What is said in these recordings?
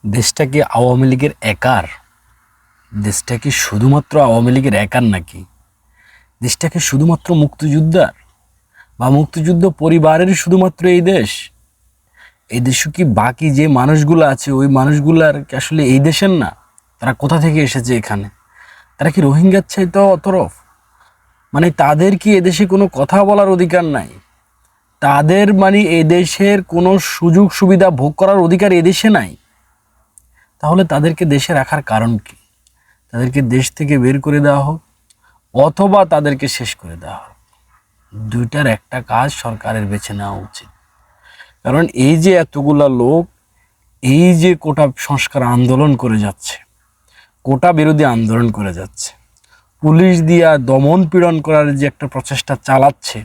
দেশটা কি আওয়ামী লীগের একার? দেশটা কি শুধুমাত্র আওয়ামী লীগের একার নাকি? দেশটা কি শুধুমাত্র মুক্তিযোদ্ধার বা মুক্তিযুদ্ধ পরিবারের শুধুমাত্র এই দেশ? এই দেশে কি বাকি যে মানুষগুলো আছে ওই মানুষগুলার কি আসলে এই দেশের না? তারা কোথা থেকে এসেছে এখানে? তারা কি রোহিঙ্গার চাইতে অতরফ? মানে তাদের কি এদেশে কোনো কথা বলার অধিকার নাই? তাদের মানে এদেশের কোনো সুযোগ সুবিধা ভোগ করার অধিকার এদেশে নাই? তাহলে তাদেরকে দেশে রাখার কারণ কি? তাদেরকে দেশ থেকে বের করে দেওয়া হোক অথবা তাদেরকে শেষ করে দেওয়া হোক। দুইটার একটা কাজ সরকারের বেছে নেওয়া উচিত। কারণ এই যে এতগুলা লোক এই যে কোটা সংস্কার আন্দোলন করে যাচ্ছে, কোটা বিরোধী আন্দোলন করে যাচ্ছে, পুলিশ দিয়া দমন পীড়ন করার যে একটা প্রচেষ্টা চালাচ্ছে,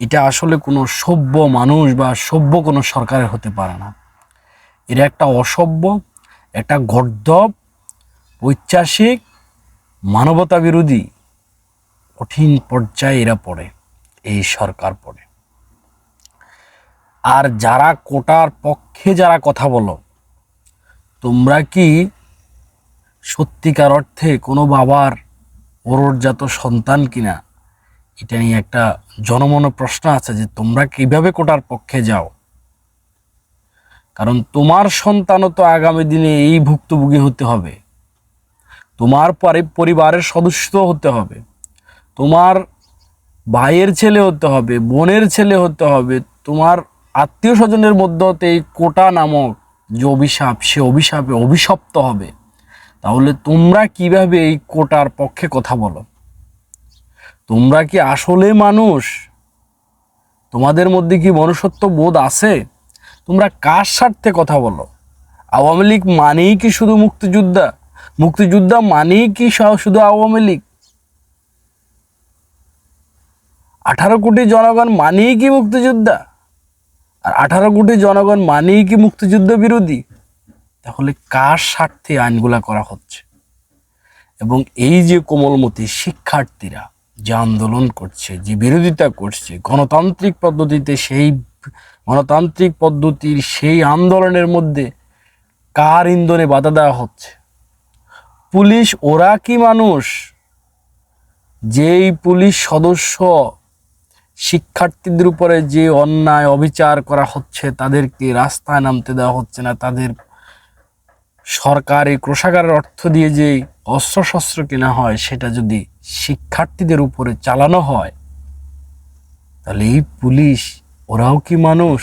এটা আসলে কোনো সভ্য মানুষ বা সভ্য কোনো সরকারের হতে পারে না। এরা একটা অসভ্য, একটা গর্দভ, ঐতিহাসিক, মানবতা বিরোধী কঠিন পর্যায়ে এরা পড়ে, এই সরকার পড়ে। আর যারা কোটার পক্ষে যারা কথা বলো, তোমরা কি সত্যিকার অর্থে কোনো বাবার ওরজাত সন্তান কিনা? এটা নিয়ে একটা জনমন প্রশ্ন আছে যে তোমরা কিভাবে কোটার পক্ষে যাও। কারণ তোমার সন্তানও তো আগামী দিনে এই ভুক্তভোগী হতে হবে, তোমার পরিবারের সদস্য হতে হবে, তোমার ভাইয়ের ছেলে হতে হবে, বোনের ছেলে হতে হবে, তোমার আত্মীয় স্বজনের মধ্যে এই কোটা নামক যে অভিশাপ, সে অভিশাপে অভিশপ্ত হবে। তাহলে তোমরা কিভাবে এই কোটার পক্ষে কথা বলো? তোমরা কি আসলে মানুষ? তোমাদের মধ্যে কি মনুষ্যত্ব বোধ আছে? তোমরা কার স্বার্থে কথা বলো? আওয়ামী লীগ মানেই কি শুধু মুক্তিযোদ্ধা? মুক্তিযোদ্ধা মানেই কি শুধু আওয়ামী লীগ? 18 কোটি জনগণ মানেই কি মুক্তিযোদ্ধা? আর 18 কোটি জনগণ মানেই কি মুক্তিযুদ্ধ বিরোধী? তাহলে কার স্বার্থে আইনগুলা করা হচ্ছে? এবং এই যে কোমলমতি শিক্ষার্থীরা যে আন্দোলন করছে, যে বিরোধিতা করছে গণতান্ত্রিক পদ্ধতিতে, সেই গণতান্ত্রিক পদ্ধতির সেই আন্দোলনের মধ্যে কার ইন্ধনে বাধা দেওয়া হচ্ছে? পুলিশ ওরা কি মানুষ? যেই পুলিশ সদস্য শিক্ষার্থীদের উপরে যে অন্যায় অবিচার করা হচ্ছে, তাদেরকে রাস্তায় নামতে দেওয়া হচ্ছে না, তাদের সরকারি কোষাগারের অর্থ দিয়ে যে অস্ত্রশস্ত্র কেনা হয় সেটা যদি শিক্ষার্থীদের উপরে চালানো হয়, তাহলে এই পুলিশ ওরাও কি মানুষ?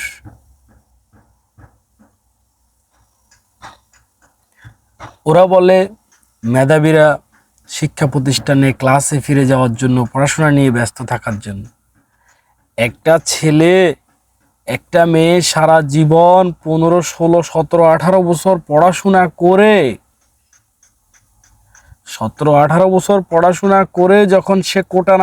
ওরা বলে মেধাবীরা শিক্ষা প্রতিষ্ঠানে ক্লাসে ফিরে যাওয়ার জন্য, পড়াশোনা নিয়ে ব্যস্ত থাকার জন্য। একটা ছেলে একটা মেয়ে সারা জীবন 15, 16, 17, 18 বছর পড়াশোনা করে, 17, 18 বছর পড়াশোনা করে যখন সে কোটা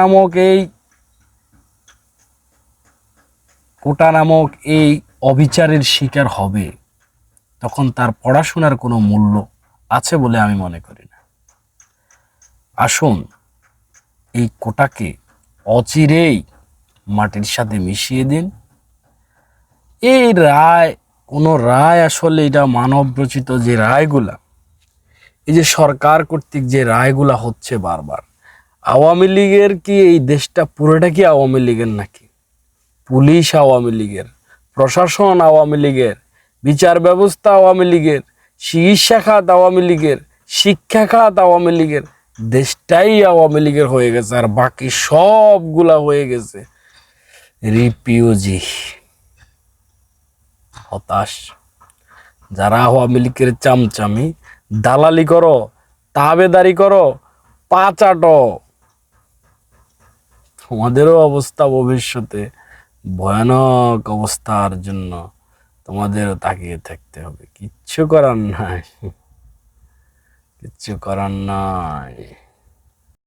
নামক এই অবিচারের শিকার হবে, তখন তার পড়াশোনার কোনো মূল্য আছে বলে আমি মনে করি না। আসুন এই কোটাকে অচিরেই মাটির সাথে মিশিয়ে দিন। এই রায়, কোনো রায় আসলে এটা মানব রচিত যে রায়গুলা, এই যে সরকার কর্তৃক যে রায়গুলা হচ্ছে বারবার, আওয়ামী লীগের কি এই দেশটা পুরোটা কি আওয়ামী লীগের নাকি? পুলিশ আওয়ামী লীগের, প্রশাসন আওয়ামী লীগের, বিচার ব্যবস্থা আওয়ামী লীগের, চিকিৎসা খাত আওয়ামী লীগের, শিক্ষা খাত আওয়ামী লীগের, দেশটাই আওয়ামী লীগের হয়ে গেছে। আর বাকি সবগুলা হয়ে গেছে রিপিউজি, হতাশ। যারা আওয়ামী লীগের চামচামি, দালালি করো, তাবেদারি করো, পা চাটো, তোমাদেরও অবস্থা ভবিষ্যতে ভয়ানক অবস্থার জন্য তোমাদেরও তাকিয়ে থাকতে হবে। কিচ্ছু করার নাই, কিচ্ছু করার নাই।